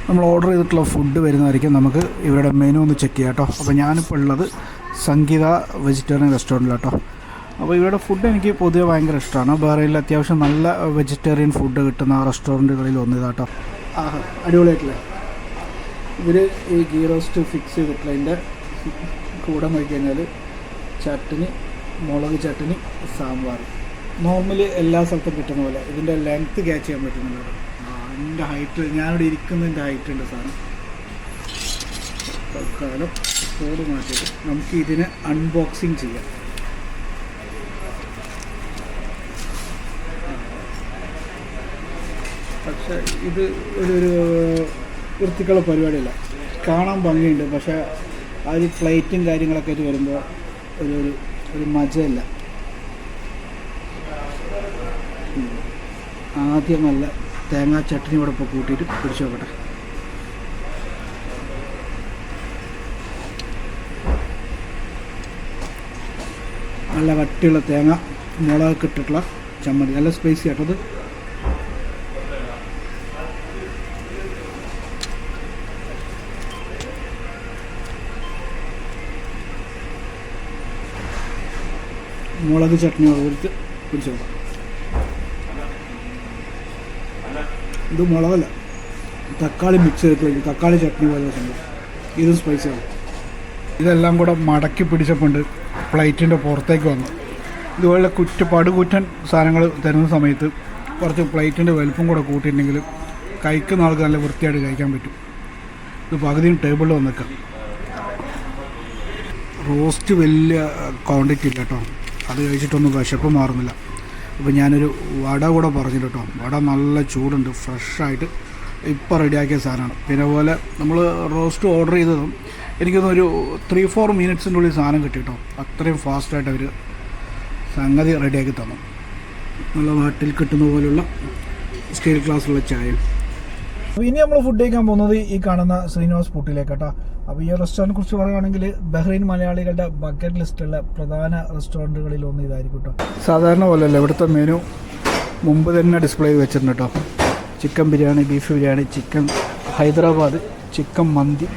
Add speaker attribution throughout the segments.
Speaker 1: നമ്മൾ ഓർഡർ ചെയ്തിട്ടുള്ള ഫുഡ് വരുന്നതായിരിക്കും. നമുക്ക് ഇവരുടെ മെനു ഒന്ന് ചെക്ക് ചെയ്യാം കേട്ടോ. അപ്പോൾ ഞാനിപ്പോൾ ഉള്ളത് സംഗീത വെജിറ്റേറിയൻ റെസ്റ്റോറൻറ്റിലാട്ടോ. അപ്പോൾ ഇവരുടെ ഫുഡ് എനിക്ക് പൊതുവെ ഭയങ്കര ഇഷ്ടമാണ്. ബഹ്റൈനിൽ അത്യാവശ്യം നല്ല വെജിറ്റേറിയൻ ഫുഡ് കിട്ടുന്ന റെസ്റ്റോറൻറ്റുകളിൽ ഒന്ന് ഇതാട്ടോ. അടിപൊളിയായിട്ടില്ലേ. ഇവർ ഈ ഗീ റോസ്റ്റ് ഫിക്സ് ചെയ്തിട്ടുള്ള അതിൻ്റെ കൂടെ നോക്കിക്കഴിഞ്ഞാൽ ചട്നി, മുളക് ചട്നി, സാമ്പാർ. നോർമലി എല്ലാ സ്ഥലത്തും കിട്ടുന്ന പോലെ ഇതിൻ്റെ ലെങ്ത്ത് ക്യാച്ച് ചെയ്യാൻ പറ്റുന്നുണ്ട്. എൻ്റെ ഹൈറ്റ്, ഞാനിവിടെ ഇരിക്കുന്നതിൻ്റെ ഹൈറ്റ് ഉണ്ട് സാധനം. തൽക്കാലം കോഡ് മാറ്റിയിട്ട് നമുക്ക് ഇതിനെ അൺബോക്സിങ് ചെയ്യാം. പക്ഷേ ഇത് ഒരു വൃത്തിക്കുള്ള പരിപാടിയല്ല. കാണാൻ ഭംഗിയുണ്ട്, പക്ഷേ ആ ഒരു പ്ലേറ്റും കാര്യങ്ങളൊക്കെ ആയിട്ട് വരുമ്പോൾ ഒരു മജയില്ല. ആദ്യം നല്ല തേങ്ങാ ചട്നിയോടൊപ്പം കൂട്ടിയിട്ട് പിടിച്ചു നോക്കട്ടെ. നല്ല കട്ടിയുള്ള തേങ്ങ മുളകൊക്കെ ഇട്ടിട്ടുള്ള ചമ്മന്തി, നല്ല സ്പൈസി ആട്ടത്. മുളക് ചട്നി എടുത്ത് പിടിച്ചു നോക്കാം. ഇത് മുളകല്ല, തക്കാളി മിക്സ് ചെയ്തിട്ട് തക്കാളി ചട്നി പോലെ സംഭവം. ഇതും സ്പൈസിയാണ്. ഇതെല്ലാം കൂടെ മടക്കി പിടിച്ചപ്പോണ്ട് പ്ലേറ്റിൻ്റെ പുറത്തേക്ക് വന്നു. ഇതുപോലെ പടുകൂറ്റൻ സാധനങ്ങൾ തരുന്ന സമയത്ത് കുറച്ച് പ്ലേറ്റിൻ്റെ വലുപ്പം കൂടെ കൂട്ടിയിട്ടുണ്ടെങ്കിൽ കഴിക്കുന്ന ആൾക്ക് നല്ല വൃത്തിയായിട്ട് കഴിക്കാൻ പറ്റും. ഇത് പകുതിയും ടേബിളിൽ വന്നേക്കാം. റോസ്റ്റ് വലിയ ക്വാണ്ടിറ്റി ഇല്ല കേട്ടോ. അത് കഴിച്ചിട്ടൊന്നും വിശപ്പ് മാറുന്നില്ല. അപ്പോൾ ഞാനൊരു വട കൂടെ പറഞ്ഞില്ല കേട്ടോ. വട നല്ല ചൂടുണ്ട്, ഫ്രഷായിട്ട് ഇപ്പോൾ റെഡിയാക്കിയ സാധനമാണ്. പിന്നെ അതുപോലെ നമ്മൾ റോസ്റ്റ് ഓർഡർ ചെയ്തതും എനിക്കൊന്നൊരു 3-4 മിനിറ്റ്സിൻ്റെ ഉള്ളിൽ സാധനം കിട്ടി കേട്ടോ. അത്രയും ഫാസ്റ്റായിട്ട് അവർ സംഗതി റെഡിയാക്കി തന്നു. നല്ല നാട്ടിൽ കിട്ടുന്ന പോലെയുള്ള സ്റ്റീൽ ഗ്ലാസ്സിലുള്ള ചായയും. അപ്പോൾ ഇനി നമ്മൾ ഫുഡ് കഴിക്കാൻ പോകുന്നത് ഈ കാണുന്ന ശ്രീനിവാസ് പൂട്ടിലേക്ക് കേട്ടോ. അപ്പോൾ ഈ റെസ്റ്റോറൻറ്റിനെ കുറിച്ച് പറയുകയാണെങ്കിൽ ബഹ്റൈൻ മലയാളികളുടെ ബക്കറ്റ് ലിസ്റ്റുള്ള പ്രധാന റെസ്റ്റോറൻറ്റുകളിൽ ഒന്ന് ഇതായിരിക്കും കേട്ടോ. സാധാരണ പോലെയല്ല, ഇവിടുത്തെ മെനു മുമ്പ് തന്നെ ഡിസ്പ്ലേ ചെയ്ത് വെച്ചിട്ടുണ്ട് കേട്ടോ. Chicken biryani, beef biryani, chicken Hyderabad, chicken മന്തി.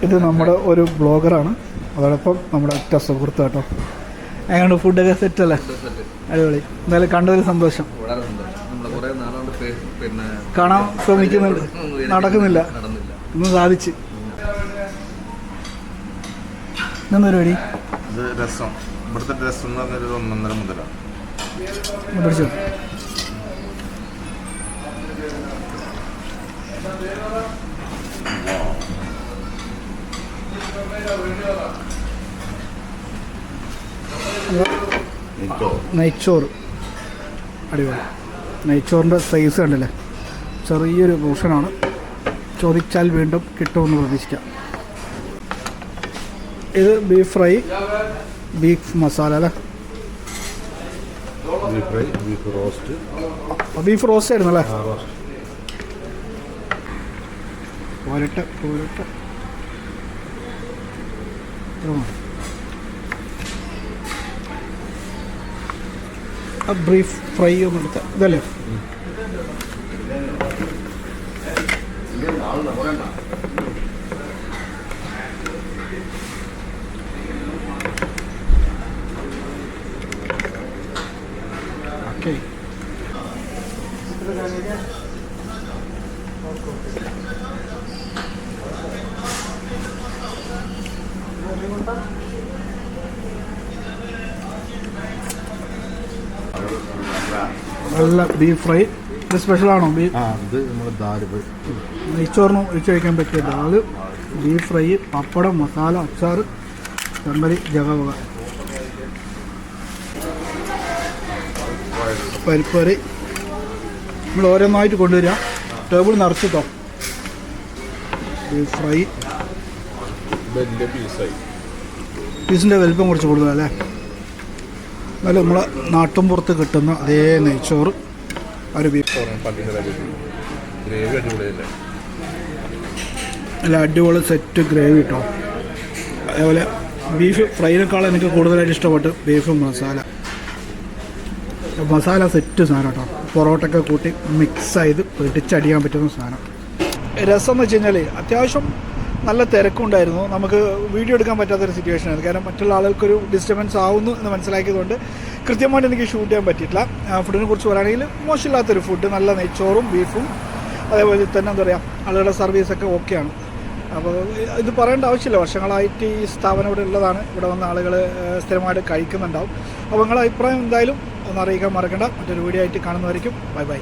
Speaker 1: ഇത് നമ്മുടെ ഒരു ബ്ലോഗറാണ്, അതോടൊപ്പം നമ്മുടെ ഒറ്റ സുഹൃത്ത് കേട്ടോ. എങ്ങനെ ഫുഡൊക്കെ സെറ്റല്ലേ? അടിപൊളി. എന്തായാലും കണ്ടതിൽ സന്തോഷം. കാണാൻ ശ്രമിക്കുന്നുണ്ട്, നടക്കുന്നില്ല. ഇന്ന് സാധിച്ച്. എന്താ പരിപാടി?
Speaker 2: ഇത് രസം. ഇവിടുത്തെ രസം എന്ന് പറഞ്ഞൊരു 1.5 മുതലാണ്.
Speaker 1: പിടിച്ചോ. നെയ്ച്ചോറ് അടിപൊളി. നെയ്ച്ചോറിൻ്റെ സൈസ് കണ്ടില്ലേ, ചെറിയൊരു പോർഷനാണ്. ചോദിച്ചാൽ വീണ്ടും കിട്ടുമെന്ന് പ്രതീക്ഷിക്കാം. ഇത് ബീഫ് ഫ്രൈ, ബീഫ് മസാല അല്ലേ? ബീഫ് റോസ്റ്റ് ആയിരുന്നു അല്ലേ? പോരട്ടെ. ബീഫ് ഫ്രൈ ഒന്നും എടുത്ത ഇതല്ലേ? ഓക്കെ. നല്ല ബീഫ് ഫ്രൈ. ഇത് സ്പെഷ്യലാണോ? നെയ്ച്ചോറിന് ഒഴിച്ച് കഴിക്കാൻ പറ്റിയ ദാല്, ബീഫ് ഫ്രൈ, പപ്പടം, മസാല, അച്ചാർ, ചെമ്പരി, ജഗവക, പരിപ്പ് കറി. നമ്മൾ ഓരോന്നായിട്ട് കൊണ്ടുവരിക. ടേബിൾ നിറച്ചിട്ടോ. ബീഫ് ഫ്രൈ പീസിൻ്റെ വലിപ്പം കുറച്ച് കൂടുതലല്ലേ? എന്നാലും നമ്മളെ നാട്ടുംപുറത്ത് കിട്ടുന്ന അതേ നെയ്ച്ചോറ്, ഒരു ബീഫ് നല്ല അടിപൊളി സെറ്റ് ഗ്രേവി കിട്ടും. അതേപോലെ ബീഫ് ഫ്രൈനേക്കാളും എനിക്ക് കൂടുതലായിട്ട് ഇഷ്ടപ്പെട്ട് ബീഫ് മസാല സെറ്റ് സാധനം കേട്ടോ. പൊറോട്ടയൊക്കെ കൂട്ടി മിക്സ് ചെയ്ത് പിടിച്ചടിയാൻ പറ്റുന്ന സാധനം. രസം എന്ന് വെച്ച് കഴിഞ്ഞാൽ അത്യാവശ്യം നല്ല തിരക്കുണ്ടായിരുന്നു. നമുക്ക് വീഡിയോ എടുക്കാൻ പറ്റാത്തൊരു സിറ്റുവേഷനായിരുന്നു. കാരണം മറ്റുള്ള ആളുകൾക്കൊരു ഡിസ്റ്റർബൻസ് ആവുന്നു എന്ന് മനസ്സിലാക്കിയതുകൊണ്ട് കൃത്യമായിട്ട് എനിക്ക് ഷൂട്ട് ചെയ്യാൻ പറ്റിയിട്ടില്ല. ഫുഡിനെ കുറിച്ച് പറയുകയാണെങ്കിൽ മോശമില്ലാത്തൊരു ഫുഡ്, നല്ല നെയ്ച്ചോറും ബീഫും, അതേപോലെ തന്നെ എന്താ പറയുക, ആളുകളുടെ സർവീസൊക്കെ ഓക്കെയാണ്. അപ്പോൾ ഇത് പറയേണ്ട ആവശ്യമില്ല, വർഷങ്ങളായിട്ട് ഈ സ്ഥാപനം ഇവിടെ ഉള്ളതാണ്. ഇവിടെ വന്ന ആളുകൾ സ്ഥിരമായിട്ട് കഴിക്കുന്നുണ്ടാവും. അപ്പോൾ നിങ്ങളുടെ അഭിപ്രായം എന്തായാലും ഒന്ന് അറിയിക്കാൻ മറക്കണ്ട. മറ്റൊരു വീഡിയോ ആയിട്ട് കാണുന്നതായിരിക്കും. Bye bye.